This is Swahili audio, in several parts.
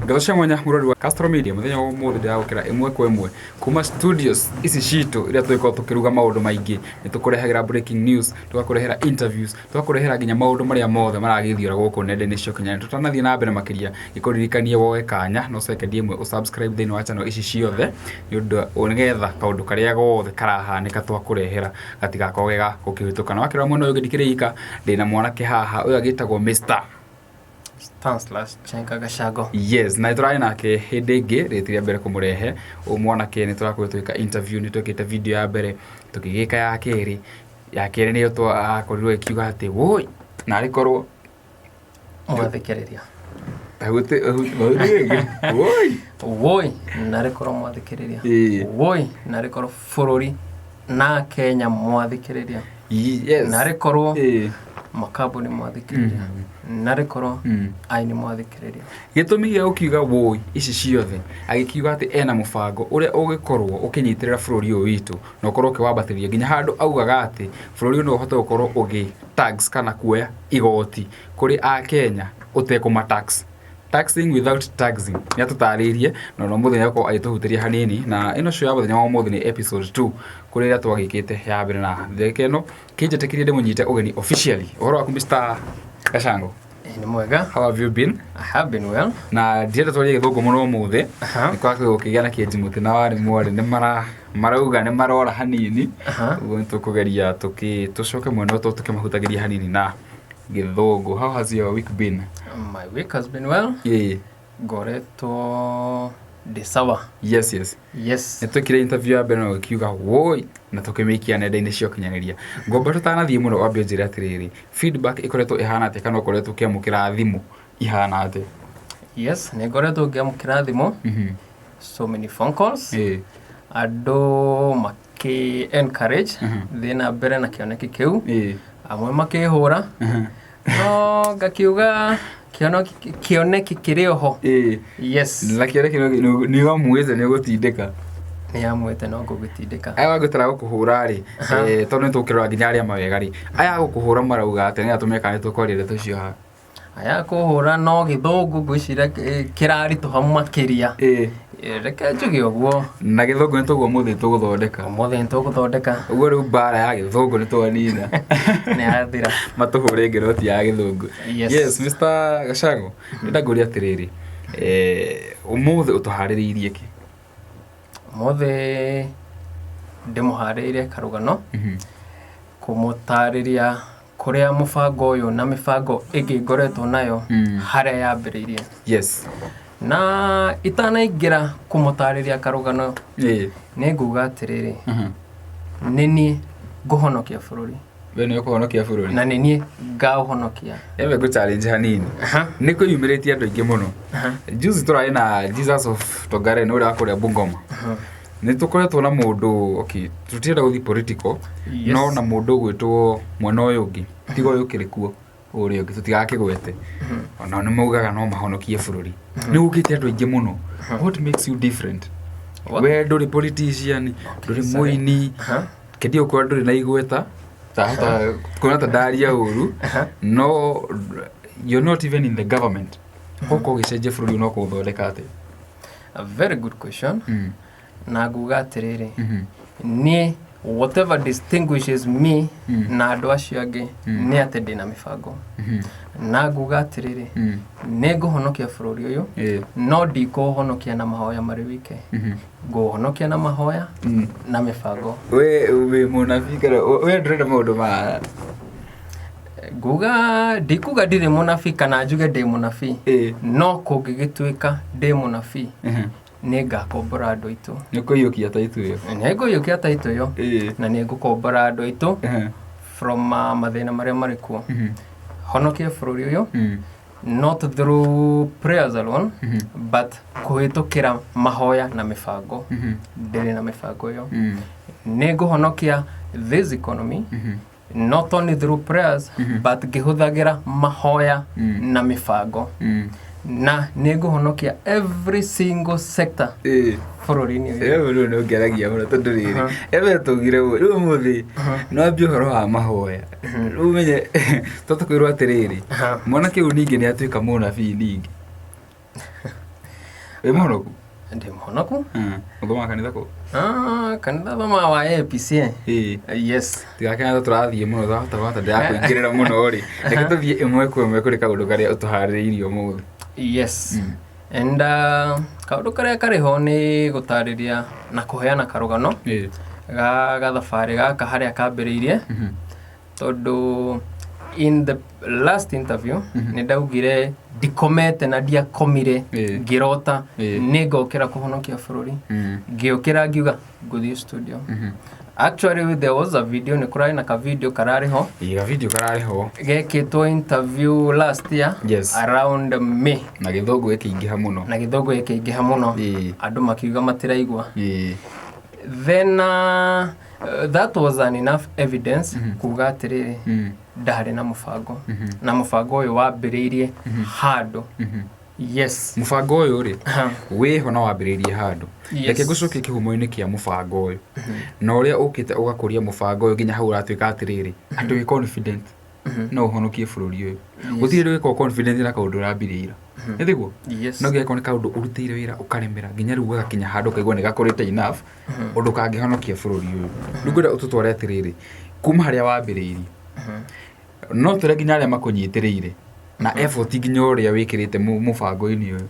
Ngathocia mwanya murori wa Castro Media muthenya wa muthe ndiragukira imwe kwa imwe kuma studios ici citu iria twiko tukiruga maundu maingi ni tukurehagira breaking news, tugakurehera interviews, tugakurehera nginya maundu maria mothe maragithiura guku nenda-ini cio kinyani. Tutanathie na mbere makiria ikuririkanie woe kanya no second imwe usubscribe thini wa channel ici ciothe ni undu unigetha kaundu karia gothe karahanika twakurehera gatigakorwo ga gukihituka na wakira mwana uyu ngithikirika ndina mwanake haha uyu agitagwo Mr. Chenka Gashago. Yes, na iturari nake hindi ingi ritiria mbere kumurehe umwanake ni turakorwo twika interview ni twikite video ya mbere tukigika ya keri ni twakorirwo ikiuga ati woi na rikorwo mwathikiriria Ahute woi na rikorwo mwathikiriria woi na rikorwo bururi na Kenya mwathikiriria yes na rikorwo makabuni mwathikiriria na rikorwo aini mwathikiriria gitumi gia ukiuga woi ici ciothe agikiuga ati ena mubango uria ugikorwo ukinyitirira bururi uyu witu na ukorwo ukiwambatiria nginya handu augaga ati bururi no uhote gukorwo ugi tax kana kuoya igoti kuri a Kenya utekuma taxing without taxing ni atutaririe no muthenya ko ayituhutiria hanini na ino show ya muthenya wa muthi ni episode 2 kuri ria twagikite ya mbere na thekeno kinjetekirie ndimunyite ugeni officially uhoro waku Mr. Gashango ni mwega. How have you been? I have been well. Na ndienda twarie githungu muno muthi ni kwa kugigia na kijimuti na wari mwari ni marauga ni marora hanini ugo tukugeria tucoke mwena tukimahutagiria hanini na githungu. How has your week been? My week has been well. Yeah. Goreto de sawa. Yes. Nitwikire interview ya mbere no kiuga woi na tukimikia nenda-ini cio kinyaniria. Ngomba tutanathie muno wambie njira atiriri. Feedback ikoretwo ihana ati kana ukoretwo kiamukira thimu ihana ati? Yes, ni goreto kiamukira thimu. So many phone calls. Ado maki encourage thina mbere na kioneki kiu. Amwe makihura. No gakiuga kioneki kirioho. Yes. Na kioneki ni wamweze ni gutindika. Ni amwete no gugutindika. Aya wagutara gukuhura ri tondu tukirora nginya aria mawega ri. Aya gukuhura marauga ati ni atumeka ni tukorire tucio ha. Aya kuhura no githungu gwicira kirari tuhamu makiria. Reke njuge uguo na githungu nituguo muthi tuguthondeka muthi nituguthondeka uguo riu bara ya githungu nitwanina ni athira matuhure ngeroti ya githungu. Yes Mr. Gashago ndaguri atiriri umuthi utuhaririirie ki? Umuthi ndimuhaririirie karugano kumutariria kuria mubango uyu na mibango ingi ngoretwo nayo haria yambiriirie. Yes. Na itanaingira kumutariria karugano ni nguga atiriri nini nguhonokia bururi we ni kuhonokia bururi na nini ngauhonokia ebe go challenge hanini ni kuyumiritie andu ingi muno juzi turai na Jesus of Togare no ria kuria Bungoma ni tukoretwo na mundu tutienda guthi political no na mundu gwitwo mwena uyu ungi tigo uyu kirikuo uri ungi tutigakigwete ona ni maugaga no mahonokie bururi ni gukite andu ingi muno. What makes you different? We nduri politician nduri muini kedi ukwa nduri na igweta ta kuna ta daria uru no you're not even in the government hoko gicenje bururi no kuthondeka ati? A very good question. Na nguga atiriri ni whatever distinguishes me na andu acio angi ni ati ndina mibango na nguga atiriri ni nguhonokia bururi uyu no ndikuhonokia na mahoya mari wike nguhonokia na mahoya na mibango. We munafika we ndurenda maundu ma nguga ndikuga ndiri munafi kana njuge ndi munafi no kungigituika ndi munafi ni ngakombora andu aitu ni kuyukia taitu yo na ni ngukombora andu aitu from mathina maria mari kuo honokia bururi uyu not through prayers alone but kuhitukira mahoya na mibango ndiri na mibango yo ni nguhonokia this economy not only through prayers but ngihuthagira mahoya na mibango na ni nguhonokia every single sector bururi-ini uyu no ngeragia muno tondu riri ebe tugire riu muthi no mbio horo wa mahoya riu menye tutukwirwo atiriri mwana kiu ningi ni atuika munabii ningi Wĩ mũhonoku? Ndĩ mũhonoku. Ũthomaga kanitha kũ? Kanitha thoma wa APC. Yes. Tigakena tũrathiĩ mũno twahota ndĩrakũingĩrĩra mũno rĩ. Reke tũthiĩ ĩmwe kwa ĩmwe kũrĩ kaũndũ karĩa ũtũharĩrĩirie ũmũthĩ. Yes. And kaũndũ karĩa karĩ ho nĩ gũtarĩria na kũheana karũgano ga thabarĩ gaka harĩa kambĩrĩirie, tondũ in the last interview nĩ ndaugire ndikomete na ndiakomire ngĩrota nĩ ngokĩra kũhonokia bũrũri, ngĩũkĩra ngiuga ngũthiĩ studio. Actually there was a video, nĩ kũrarĩ na ka video kararĩ ho, gekĩtwo interview last year around May, na gĩthũngũ gĩkĩingĩha mũno andũ makiuga matiraigua. Then that was an enough evidence kuga atĩrĩrĩ ndarĩ na mũbango, na mũbango ũyũ wambĩrĩirie handũ. Yes. Mũbango ũyũ rĩ wĩho na wambĩrĩirie handũ. Reke ngũcokie kĩhumo-inĩ kĩa mũbango ũyũ na ũrĩa ũkĩte ũgakũria mũbango ũyũ nginya hau ũratuĩka atĩrĩrĩ andũ wĩ confident no ũhonokie bũrũri ũyũ. Gũtirĩ ndũ wĩkagwo confident na kaũndũ ũrambĩrĩria, nĩ thiguo? No gĩkorwo nĩ kaũndũ ũrutĩire wĩra ũkaremera nginya rĩu ũgakinya handũ ũkaigua nĩ gakũrĩte enough ũndũ kangĩhonokia bũrũri ũyũ. Rĩu ngwenda ũtũtware atĩrĩrĩ kuma harĩa wambĩrĩirie no tũrĩa nginya arĩa makũnyitĩrĩire na effort nginya ũrĩa wĩkĩrĩte mũbango-inĩ ũyũ.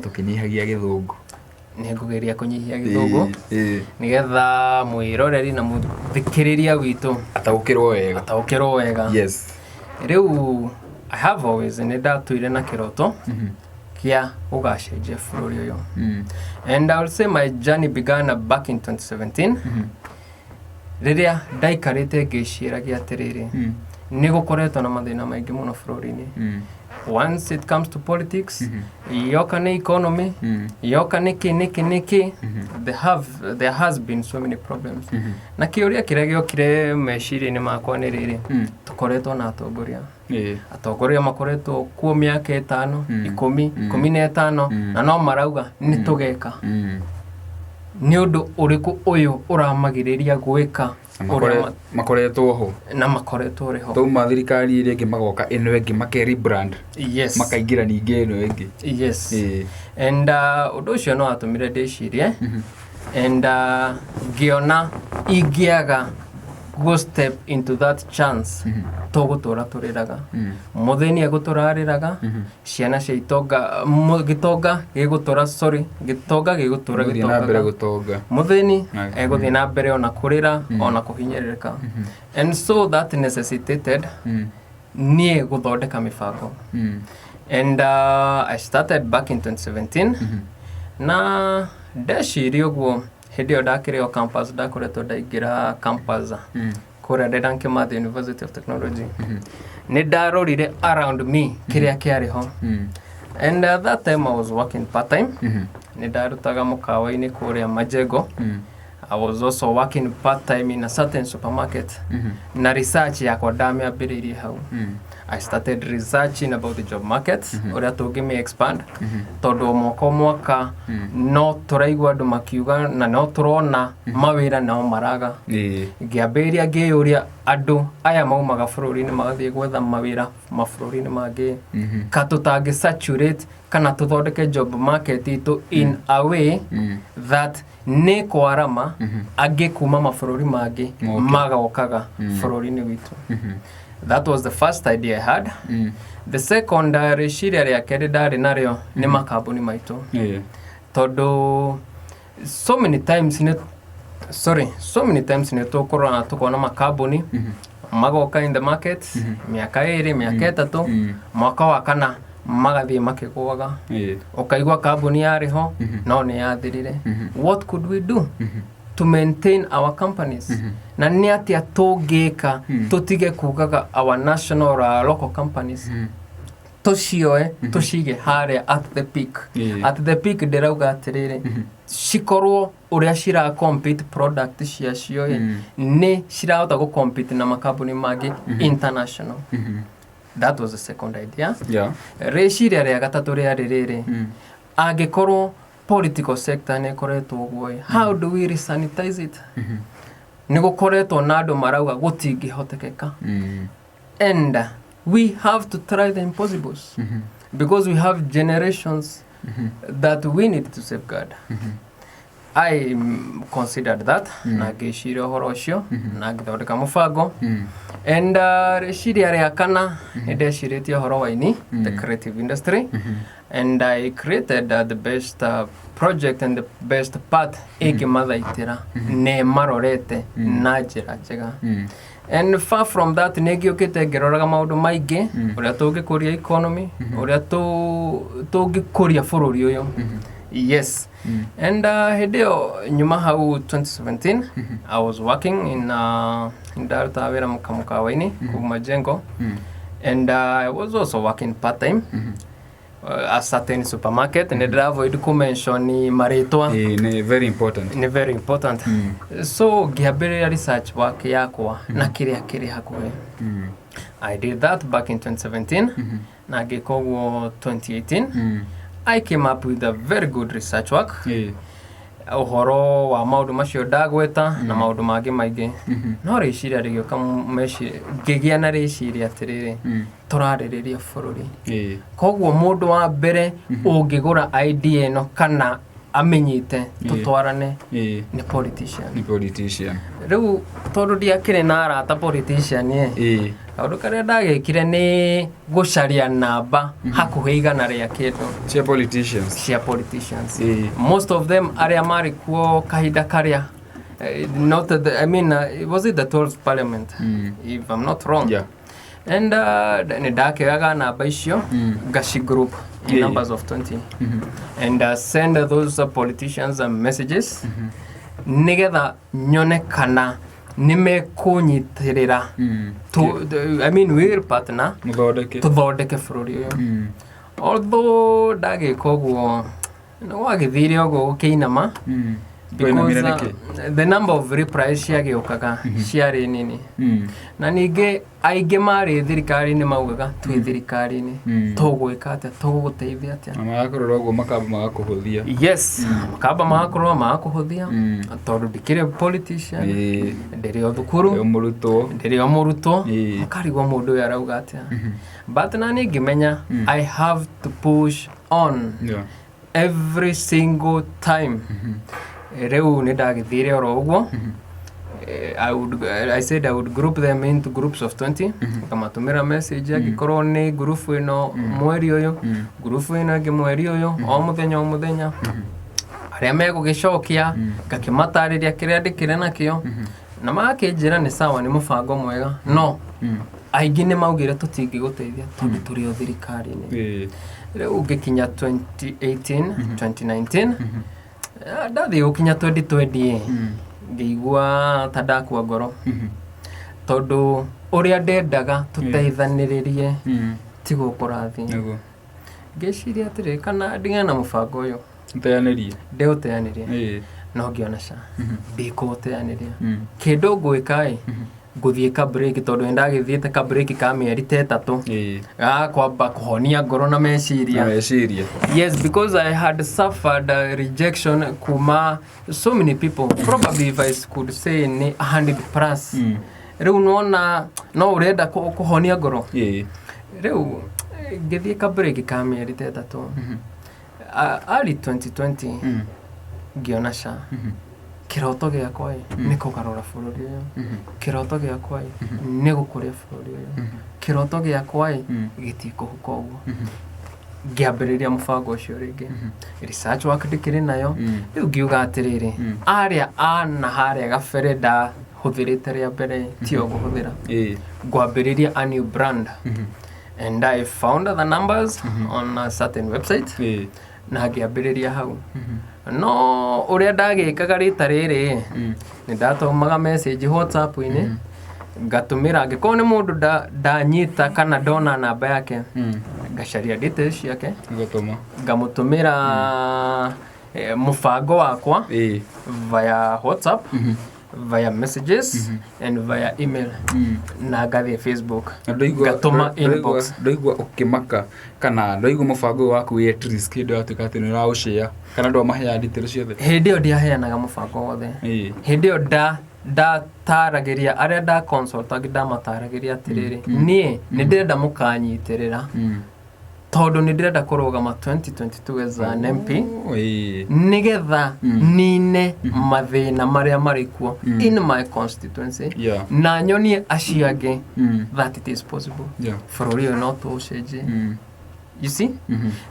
Tũkĩnyihagia gĩthũngũ. Nĩ ngũgeria kũnyihia gĩthũngũ nĩgetha mwĩroreri na mũthikĩrĩria witũ ataũkĩrwo wega. Rĩu I have always nĩ ndatũire na kĩroto kĩa ũgacenjia bũrũri ũyũ. And I will say my journey began back in 2017 rĩrĩa ndaikarĩte ngĩciĩragia atĩrĩrĩ nĩ gũkoretwo na mathĩna maingĩ mũno bũrũri-inĩ. Once it comes to politics, yoka nĩ economy, yoka nĩkĩ, there has been so many problems. Na kĩũria kĩrĩa gĩokire meciria-inĩ makwa nĩ rĩrĩ, tũkoretwo na atongoria makoretwo kuo mĩaka 5, 15 na no marauga nĩ tũgeka. Nĩ ũndũ ũrĩkũ ũyũ ũramagĩrĩria gwĩka makoretwo ho na makoretwo rĩ ho? Tauma thirikari ĩrĩa ĩngĩ magoka ĩno ĩngĩ make-rebrand makaingĩra ningĩ ĩno ĩngĩ. Yes. And ũndũ ũcio no atũmire ndĩcirie and ngĩona ingĩaga go step into that chance tũgũtũra tũrĩraga, mũthĩni egũtũrarĩraga, ciana cia itonga gĩtonga gĩgũtũra gĩtonga, mũthĩni egũthiĩ na mbere ona kũrĩra ona kũhinyĩrĩrĩka. And so that necessitated niĩ gũthondeka mĩbango. And I started back in 2017 na ndeciria ũguo hĩndĩ ĩyo ndakĩrĩ o campus, ndakoretwo ndaingĩra campus kũrĩa Dedan Kimathi University of Technology. Nĩ ndarorire around me kĩrĩa kĩarĩ ho. And at that time I was working part time. Nĩ ndarutaga mũkawa-inĩ kũrĩa Majengo. I was also working part time in a certain supermarket. Na research yakwa ndamĩambĩrĩirie hau. I started researching about the job market, ũrĩa tũngĩmĩ expand, tondũ mwaka no tũraigua andũ makiuga na no tũrona mawĩra nao maraga. Ngĩambĩrĩria ngĩyũria andũ aya maumaga bũrũri-inĩ magathiĩ gwetha mawĩra mabũrũri-inĩ mangĩ, ka tũtangĩ saturate kana tũthondeke job market itũ in a way that nĩ kwarama angĩ kuma mabũrũri mangĩ magokaga bũrũri-inĩ witũ. That was the first idea I had. The second rĩciria rĩa kerĩ ndarĩ narĩo nĩ makambuni maitũ, tondũ so many times nĩ tũkona makambuni magoka in the market mĩaka 2 mĩaka 3 mwaka wa 4 magathiĩ makĩgũaga, ũkaigua kambuni yarĩ ho no nĩ yathirire. What could we do to maintain our companies? Na nĩ atĩa tũngĩka tũtige kugaga our national or local companies tũcioe tũcige harĩa at the peak. At the peak ndĩrauga atĩrĩrĩ cikorwo ũrĩa cira compete product ciacio nĩ cirahota gũ compete na makambuni mangĩ international. That was the second idea. Rĩciria rĩa gatatũ rĩarĩ rĩrĩ, angĩkorwo political sector nĩ koretwo ũguo, how do we resanitize it? Nĩ gũkoretwo na andũ marauga gũtingĩhotekeka. And we have to try the impossibles because we have generations that we need to safeguard. I considered that na ngĩciria ũhoro ũcio na ngĩthondeka mũbango and rĩciria rĩa kana nĩ ndecirĩtie ũhoro wa ini the creative industry and I created the best project and the best part ĩngĩmathaitĩra nĩ marorete na njĩra njega. And far from that nĩ ngĩũkĩte ngĩroraga maũndũ maingĩ ũrĩa tũngĩkũria economy ũrĩa tũngĩkũria bũrũri ũyũ. Yes. And hĩndĩ nyuma hau 2017 I was working in ndarutaga wĩra mũkawa-inĩ kũu Majengo and I was also working part time a certain supermarket and I avoid to mention marĩtwa very important very important so ngĩambĩrĩria research work yakwa na kĩrĩa kĩrĩ hakuhĩ. I did that back in 2017 na ngĩka ũguo 2018 I came up with a very good research work. Ũhoro wa maũndũ macio ndagweta na maũndũ mangĩ maingĩ. No rĩciria rĩgĩũka ngĩgĩa na rĩciria atĩrĩrĩ tũrarĩrĩria bũrũri. Koguo mũndũ wa mbere ũngĩgũra idea ĩno kana amenyite tũtwarane nĩ politician. Rĩu tondũ ndiakĩrĩ na arata politician kaũndũ karĩa ndagĩkire nĩ gũcaria namba hakuhĩ igana rĩa kĩndũ cia politicians. Most of them arĩa marĩ kuo kahinda karĩa not I mean was it the 12th parliament if I'm not wrong. And nĩ ndakĩoyaga namba icio gaci group in numbers of 20 and send those politicians messages nĩgetha nyone kana nimekũnyitĩrĩra I mean we'll partner tũthondeke bũrũri ũyũ. Although ndagĩka ũguo wagĩthire ũguo gũkĩinama because the number of replies ciagĩũkaga ciarĩ nini na ningĩ aingĩ marĩ thirikari-inĩ maugaga twĩ thirikari-inĩ tũgwĩka atĩa tũgũgũteithia atĩa magakũrora ũguo makamba magakũhũthia. Yes, makamba magakũrora magakũhũthia tondũ ndikĩrĩ politician ndĩrĩ o thukuru ndĩrĩ o mũrutwo makarigwo mũndũ ũyũ arauga atĩa but na niĩ ngĩmenya I have to push on every single time. Rĩu nĩ ndagĩthire oro ũguo I said I would group them into groups of 20 ngamatũmĩra message angĩkorwo nĩ group ĩno mweri ũyũ group ĩno ĩngĩ mweri ũyũ o mũthenya arĩa megũgĩcokia ngakĩmatarĩria kĩrĩa ndĩkĩrĩ nakĩo na magakĩnjĩra nĩ sawa nĩ mũbango mwega no aingĩ nĩ maugire tũtingĩgũteithia tondũ tũrĩ o thirikari-inĩ. Rĩu ngĩkinya 2018 2019 ndathĩ gũkinya 2020 ngĩigua ta ndakua ngoro tondũ ũrĩa ndendaga tũteithanĩrĩrie ti gũkũrathia. Ngĩciria atĩrĩ kana ndigane na mũbango ũyũ ndĩũteanĩrie no ngĩona ca ndikũũteanĩria kĩndũ ngwĩka ngũthiĩ ka break tondũ ndagĩthiĩte ka break ka mĩeri 3 kwamba kũhonia ngoro na meciria. Yes, because I had suffered rejection kuma so many people probably if I could say 100+. Rĩu nona no ũrenda kũhonia ngoro. Rĩu ngĩthiĩ ka break ka mĩeri 3 early 2020 ngĩona ca kĩroto gĩakwa nĩ kũgarũra bũrũri ũyũ kĩroto gĩakwa nĩ gũkũria bũrũri ũyũ kĩroto gĩakwa gĩtikũhuka ũguo. Ngĩambĩrĩria mũbango ũcio rĩngĩ research work ndĩkĩrĩ nayo rĩu ngiuga atĩrĩrĩ arĩa ana harĩa gabere ndahũthĩrĩte rĩa mbere tio gũhũthĩra ngwambĩrĩria a new brand and I found the numbers on a certain website na ngĩambĩrĩria hau. No ũrĩa ndagĩkaga rita rĩrĩ nĩ ndatũmaga message WhatsApp-inĩ ngatũmĩra angĩkorwo nĩ mũndũ ndanyita kana ndona namba yake ngacaria details ciake ngamũtũmĩra mũbango wakwa via WhatsApp via messages and via email na ngathiĩ Facebook ngatũma inbox. Ndoigua ũkĩmaka kana ndoigua mũbango waku wĩ at risk hĩndĩ watuĩka atĩ nĩ ũraũshare kana ndwamaheaga details ciothe? Hĩndĩ ĩyo ndiaheanaga mũbango wothe. Hĩndĩ ĩyo ndataragĩria arĩa ndaconsultagi ndamataragĩria atĩrĩrĩ niĩ nĩ ndĩrenda mũkanyitĩrĩra tondu ni ndirenda kurugama 2022 as an MP nigetha nine mathina maria marikuo in my constituency na nyonie aciange that it is possible bururi no to cenjie. You see?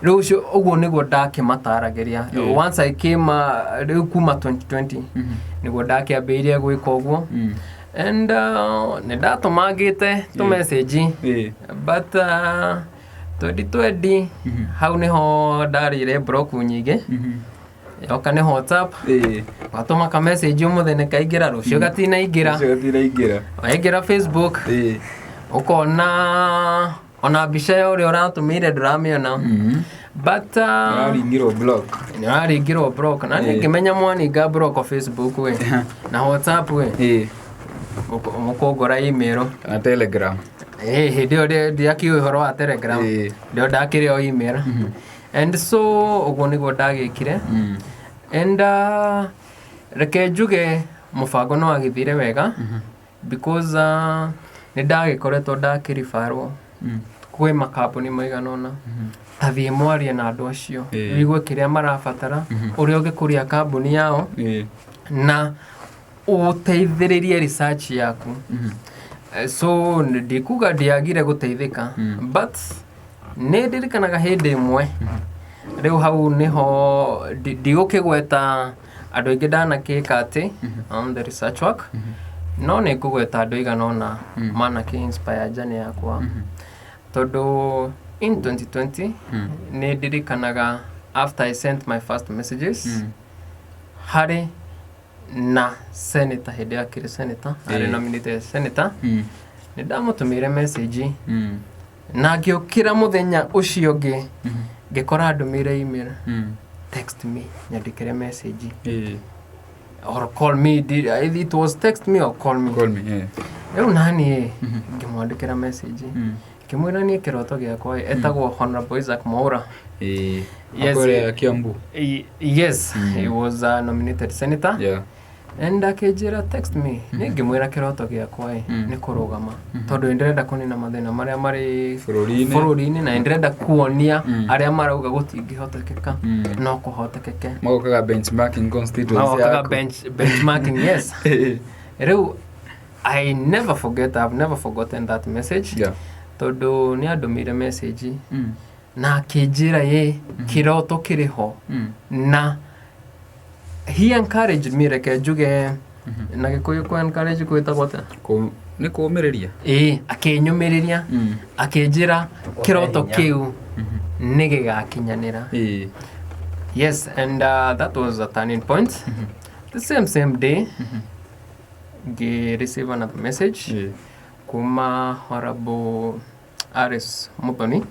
Rucio uguo niguo ndakimatarageria. Once I came riu kuma 2020 niguo ndakiambiria gwika uguo. And nidatumagite tu message but 2020 hau niho ndarire block nyingi yoka ni WhatsApp watuma ka message umuthene kaingira rucio gatina ingira waingira Facebook ukona ona bisha ya uri uratumire dramiona but naringiro block na ngimenya mwani ga block Facebook we na WhatsApp we mukogora email na Telegram ndio akiwe horo wa Telegram ndio ndakire o email and so ugo nigo ndagikire and reke njuge mubango no agithire wega because ni ndagikoretwo ndakirifarwo kwe makambuni maiganona tathie mwarie na andu acio wigwe kiria marabatara uri ugikuria kambuni yao na uteithiririe research yaku so ndikuga ndiagire guteithika but ne ndirikanaga hindi imwe riu hau niho ndigukigweta andu aingi ndanakika ati on the research work no ni kugweta andu iganona manaki inspire journey yakwa tondu in 2020 ne ndirikanaga after I sent my first messages hari na senator hindi akire senator ari nominated senator ni ndamutumire message na ngiukira muthenya ucio ngi ngikora ndumire email text me nyandikire message or call me it was text me or call me eu nani ngimwandikira message kimwira ni kiroto giakwa etagwo Honorable Isaac Mwaura yes Kiambu yes he was a nominated senator and akejira text me ngimwira kiroto giakwa ni kurugama tondu ndirenda kunina mathina maria mari bururi-ini na ndirenda kuonia aria marauga gutingihotekeka no kuhotekeke mokaga benchmarking constituency yako benchmarking yes riu I've never forgotten that message tondu ni andumire message na akejira kiroto kiriho na he encouraged me reke njuge na gikuyu ku encourage kwitagwo ta ni kuumiriria akenyumiriria akenjira kiroto kiu nigigakinyanira yes and that was a turning point the same day ge receive another message kuma Honorable Aris Mutoni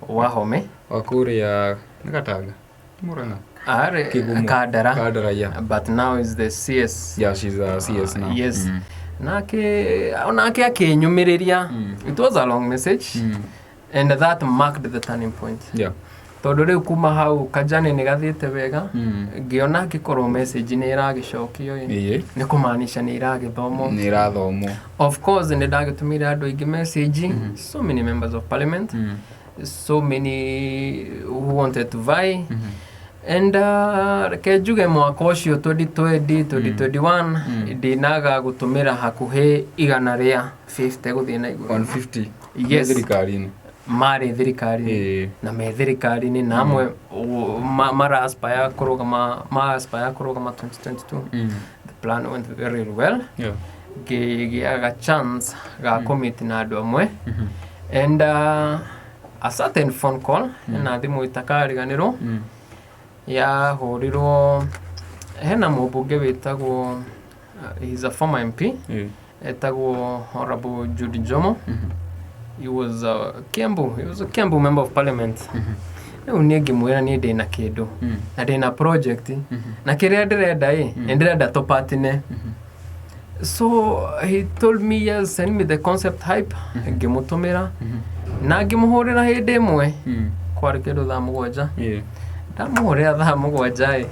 wa Home wakuria Gatanga Muranga Kadara yeah. But now is the CS. Yeah, she's a CS now. Yes. Nake akenyumiriria. It was a long message and that marked the turning point. Yeah. Tondu riu kuma hau kajane ni gathite wega ngiona gikorwo message ni iragicokio ni kumaanisha ni irathomwo. Of course ni ndagitumira andu aingi message so many members of parliament so many who wanted to vie and reke njuge mwaka ucio 2021 ndinaga gutumira hakuhi igana ria 50 guthie na iguru 150 yes thirikari-ini mari thirikari na me thirikari-ini na amwe mara aspire kurugama 2022 the plan went very well giaga chance ga commit na andu amwe and a certain phone call na thimu itakariganirwo ya horirwo hena mubunge witagwo he's a former MP etagwo Honorable Judy Jomo he was a Kiambu member of parliament no ngimwira ni ndina kindu na ndina project na kiria ndirenda ndirenda to partner so he told me yes send me the concept hype ngimutumira na ngimuhurira hindi imwe kwari kindu thaa mugwanja ndamuhurira thaa mugwanja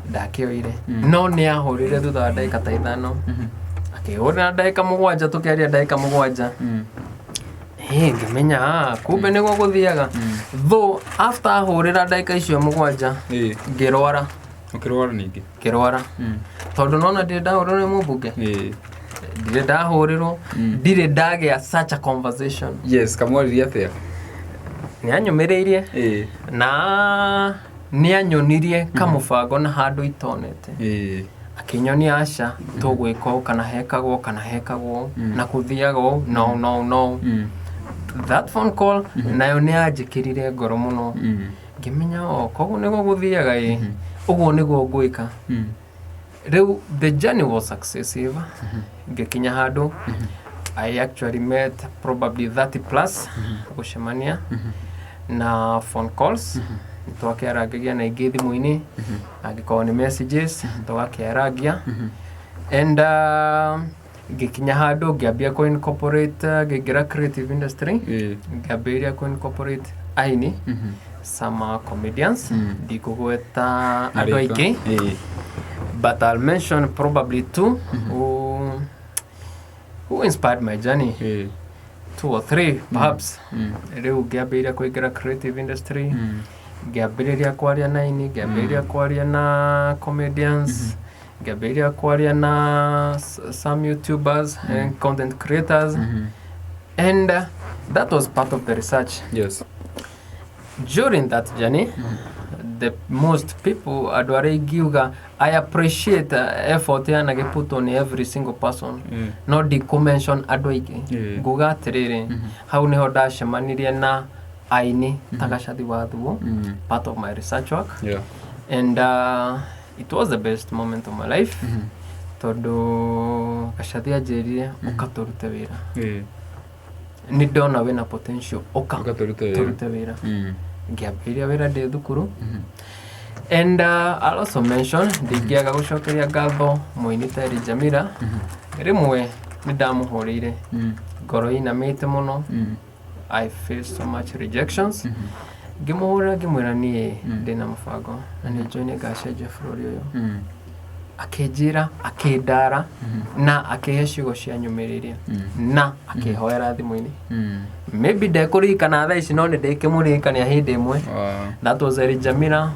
ndakioire no ni ahurire thutha wa ndagika ta ithano akihurira ndagika mugwanja tukiaria ndagika mugwanja ngimenya kumbe niguo guthiaga though after ahurira ndaika icio mugwanja ngirwara ukirwara ningi kirwara tondu nona ndi ndahurira ni mubunge ndire ndahurirwo ndire ndagea such a conversation yes kamwariria atia ni anyumiririe na ni anyonirie kamubango na handu itonete akinyonia aca tugwika kana hekagwo na kuthiaga no that phone call nayo ni anjikirire ngoro muno ngimenya koguo niguo guthiaga uguo niguo ngwika riu the journey was successive ngikinya handu I actually met probably 30 plus gucemania na phone calls twakiaragia na ingi thimu-ini angikorwo ni messages twakiaragia and ngikinya handu ngiambia ku incorporate ngira creative industry ngiambia ku incorporate aini some comedians di Kugweta andu aingi but I'll mention probably two who inspired my journey 2 or 3 perhaps riu ngiambia kuingira creative industry ngiambia kwaria na ini ngiambia kwaria na comedians ngiambia kwaria na some YouTubers and content creators and that was part of the research. Yes. During that journey the most people adware giuga I appreciate effort yana ge put on every single person not the mention adwaige guga atiriri hau niho ndacemanirie na aini ta Gachathi wa Thuo part of my research work and it was the best moment of my life tondu Gachathi anjirire ukaturute wira ni ndona wina potential ukaturute wira ngiambia wira ndi thukuru and I'll also mention ndigiaga gucokeria ngatho muini Teri Jamira rimwe ni ndamuhurire ngoro inamite muno I faced so much rejections ngimuhurira ngimwira nie ndina mubango na ni join gacenjia bururi uyu akenjira akindara na akihe ciugo cia nyumiriria na akihoera thimu-ini maybe ndekurikana thaa ici no ni ndikimurikania hindi imwe that was Teri Jamira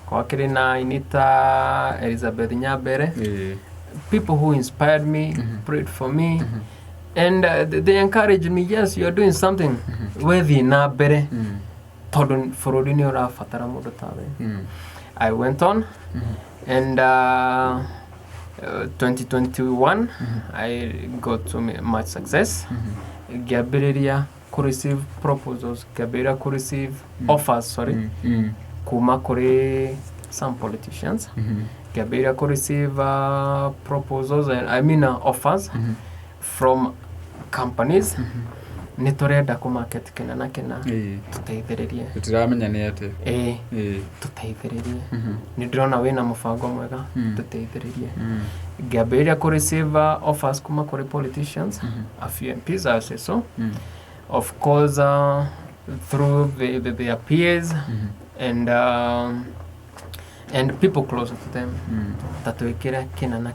kwakiri na Inita Elizabeth Nyambere people who inspired me prayed for me and they encouraged me yes you are doing something wethi na mbere tondu bururi ni urabatara mundu tawe I went on and 2021 I got to much success ngiambiriria ku receive proposals ngiambiriria ku receive offers kuma kuri some politicians ngiambiriria ku receive proposals and I mean offers from companies ni turenda ku market kena tuteithiririe tutiramenya ni ati tuteithiririe ni ndrona wina mubango mwega tuteithiririe ngiambiriria ku receive offers kuma kuri politicians a few MPs I say so of course through their peers and people close to them tatuikira kena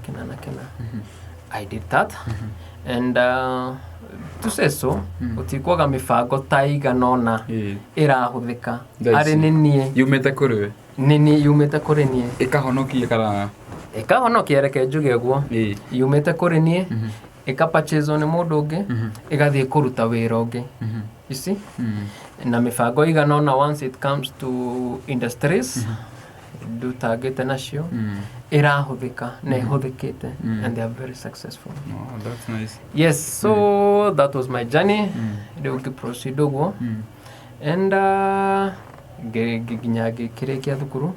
I did that and to say so utikwaga mibango taiga nona irahuthika ari ninie yumete kuriwe nini yumete kuri nie ikahonokia reke njuge guo yumete kuri nie ikapachezo ni mundu ungi igathie kuruta wira ungi you see na mibango iga nona once it comes to industries do target nacio irahuthika na ihuthikite and they are very successful. Oh, that's nice. Yes, so that was my journey. They will proceed uguo and giginyagi kirekia thukuru.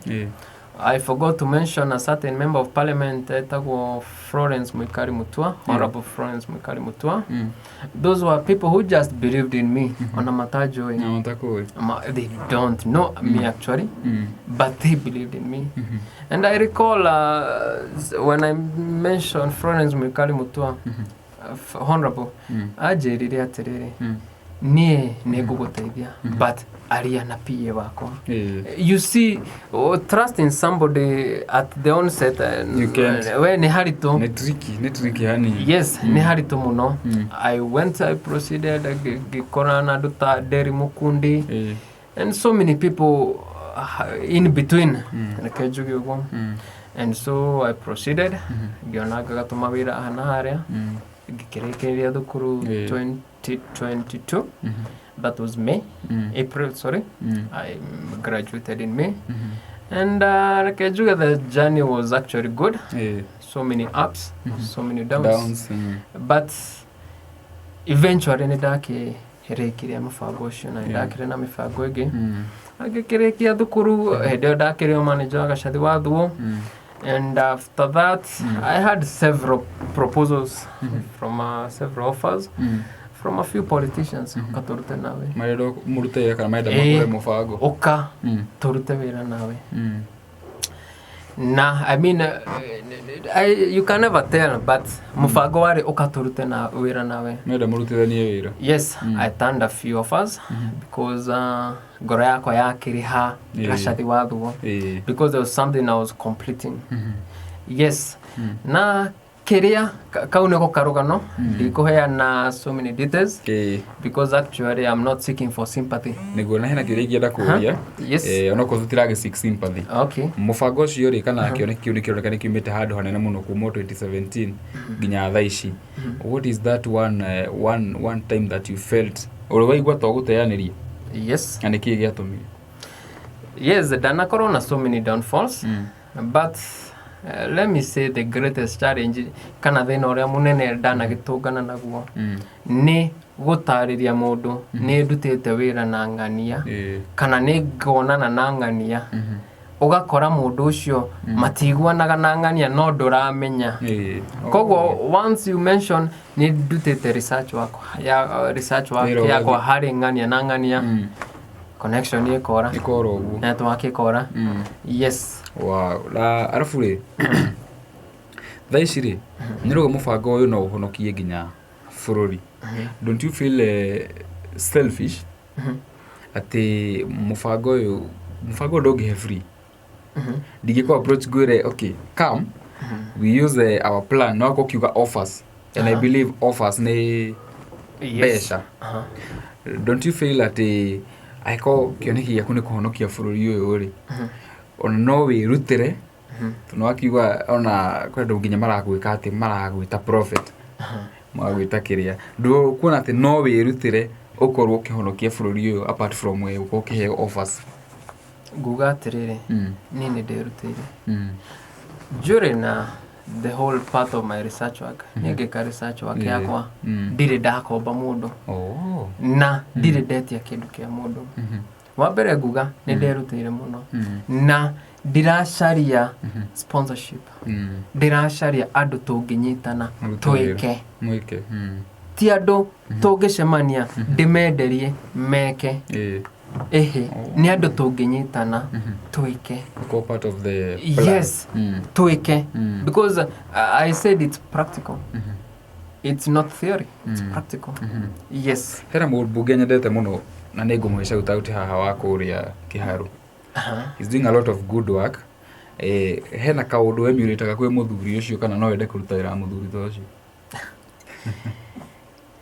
I forgot to mention a certain member of parliament etagwo Florence Mwikali Mutua, Honorable Florence Mwikali Mutua. Those were people who just believed in me on a matajo. They don't know me actually, but they believed in me. And I recall when I mentioned Florence Mwikali Mutua, Honorable, ajirire atiriri nie nĩngũgũteithia but aria na PA wako. You see, trust in somebody at the onset we nĩ haritũ, nĩ tricky hani. Yes, nĩ haritũ mũno. I proceeded ngĩkorana na andũ ta Derry Mukundi and so many people in between. Reke njuge ũguo. And so I proceeded ngĩona ngagatũma wĩra aha na harĩa ngĩkĩrĩkĩrĩria thukuru 2022. That was April, sorry. I graduated in May. And the journey was actually good. So many ups, so many downs. But eventually, nĩndakĩrĩkirie mũbango ũcio na nĩndakĩrĩ na mĩbango ĩngĩ. Ngĩkĩrĩkia thukuru, hĩndĩ ĩyo ndakĩrĩ manager wa Gachathi wa Thuo. And after that, I had several proposals from several offers. From a few politicians, katorute nawe. Maredo murute kana maida makore mufago. Oka torute wera nawe. Nah, I mean, you can never tell, but mufago wari oka torute na wera nawe. Maida murute ni wera. Yes, I turned a few offers because ngoro yakwa yakiriha Gachathi wa Thuo because there was something I was completing. Yes. Na Keria, kauneko karugano, ndikuheana so many details because actually I'm not seeking for sympathy. Niguo na hena kiria ngienda kuria. Yes. Onako tutirage seek sympathy. Okay. Mubango ucio ri kana kionekane kiumite handu hanene muno kuma 2017 nginya thaa ici. What is that one time that you felt uri waigua to guteaniria? Yes. Na niki giatumire? Yes, danakorwo na so many downfalls, but let me say the greatest challenge kana thina uria munene ndanagitungana naguo ni gutariria mundu ni ndutite wira na ngania kana ni ngonana na ngania ugakora mundu ucio matiguanaga na ngania no nduramenya koguo once you mention ni ndutite research wako yakwa hari ngania na ngania connection ikora uguo network ikora. Yes. Wow, la arafu ri thaa ici ri niruga mubango uyu no uhonokie nginya bururi. Don't you feel selfish ati mubango ndongihe free? Ndigiko approach gwire okay come we use our plan no Kūga offers and I believe offers ni besha. Don't you feel ati aiko kioneki yakune kuhonokia bururi uyu ri ona no wirutire no akiuga ona kwenda nginya maragwika ati maragwita prophet magwita kiria ndu kuona ati no wirutire ukorwo kihonokia bururi uyu apart from we ukokihe offers. Nguga atiriri ni ndirutire during the whole part of my research work ngeka research work yakwa ndire ndakomba mundu na ndire ndetia kindu kia mundu. Wambere nguga ni ndirutire muno na ndiracaria sponsorship, ndiracaria andu tunginyitana twike ti andu tungicemania ndimenderie meke ni andu tunginyitana twike part of the plan. Yes, twike because I said it's practical. It's not theory, it's practical. Yes. Hera mũmbunge nyendete muno na nĩ ngũmũica utauti haha wa kũria Kiharu. He's doing a lot of good work. Hena kaũndũ wemurĩtaga kwĩ mũthuri ũcio kana no wende kũruta wĩra mũthuri ta ũcio?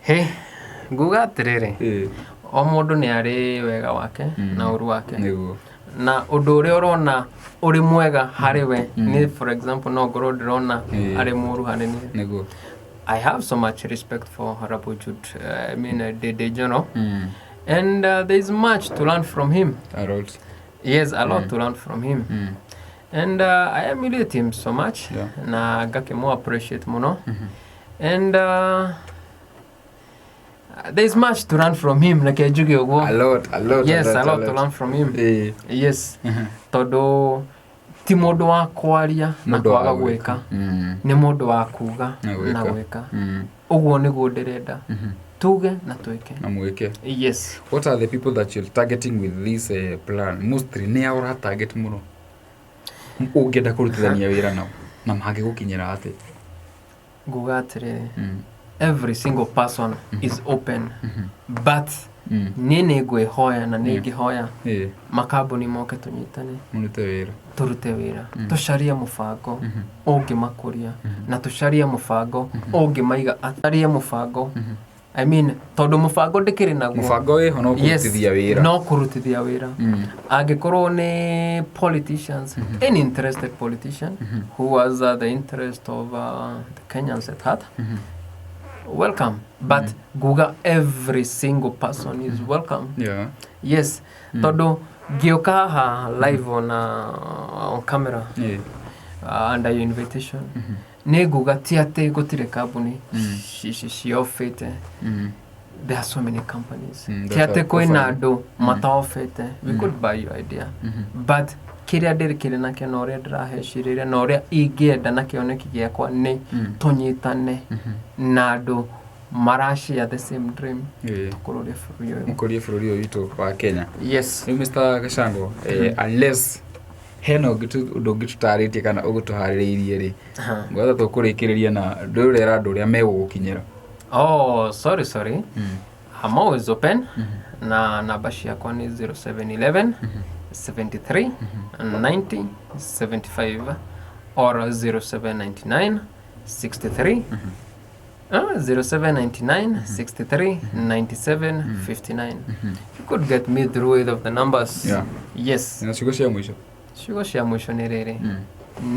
He, nguga atĩrĩrĩ, o mũndũ nĩ arĩ wega wake na ũru wake. Na ũndũ ũrĩa ũrona ũrĩ mwega harĩ we ni for example no ngorwo ndĩrona arĩ mũru harĩ niĩ. I have so much respect for Honorable Jude. I mean, the general. And there is much to learn from him. A lot. Yes, a lot to learn from him. And I emulate him so much. Na gake more appreciate muno. And there is much to learn from him. Like ejuge ogo. A lot. Yes, a lot to learn from him. Yes. Todo ti mundu wa kwaria na kwaga gwika ni mundu wa kuga na gwika uguo niguo ndirenda tuge na twike na mwike. Yes. What are the people that you're targeting with this plan? Mostly ni aura target muno ungenda kurutithania wira nao na mhange gukinyira ati? Nguga atiriri every single person is open but ni ngwihoya na ni ngihoya makambuni moke tunyitane turute wira tusharie mubango ungimakuria na tusharie mubango ungimaiga atarie mubango I mean tondu mubango ndikiri naguo mubango weho no kurutithia wira no kurutithia wira angikorwo ni politicians any interested politician who has the interest of the Kenyans at heart welcome but Kūga every single person is welcome yes tondu ngioka haha live on camera under your invitation ni Kūga ti ati gutire kambuni ciofite there are so many companies ti ati kwina andu mataofite we could buy your idea but kiria ndirikire nakio na uria ndiraheciriria na uria ingienda na kioneki giakwa ni tunyitane na andu marashare the same dream mukurie bururi uyu witu wa Kenya yes Mr. Gashango unless heno undu ngitutaritie kana ugutuhaririirie ri ngwatha tukurikiria na ndurera andu uria megugukinyira sorry I'm always open na namba ciakwa ni 0711 73 90 75 or 0799 63 0799 63 97 59 you could get me through either of the numbers yes na ciugo cia mwisho ni riri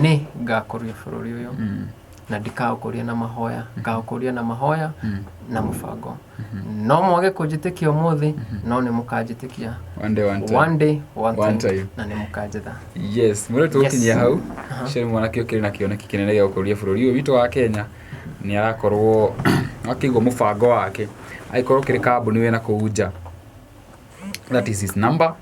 ni ngakuria bururi uyu na ndikaukuria na mahoya ngaukuria na mahoya na mubango no mwage kunjitikia umuthi no ni mukanjitikia one day na ni mukanjitha yes mure tukinyia hau ciri mwanake ukiri na kioneki kinene gia gukuria bururi uyu witu wa Kenya ni arakorwo akigwo mubango wake aikorwo kiri kambuni wena kuunja that is his number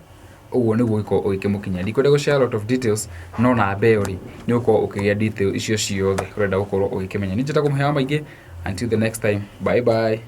uguo niguo iko ukimukinya ndikwenda go share a lot of details no na beori ni uko ukigia detail icio ciothe urenda gukorwo ugikimenya ni njeta kumuhewa maingi until the next time bye bye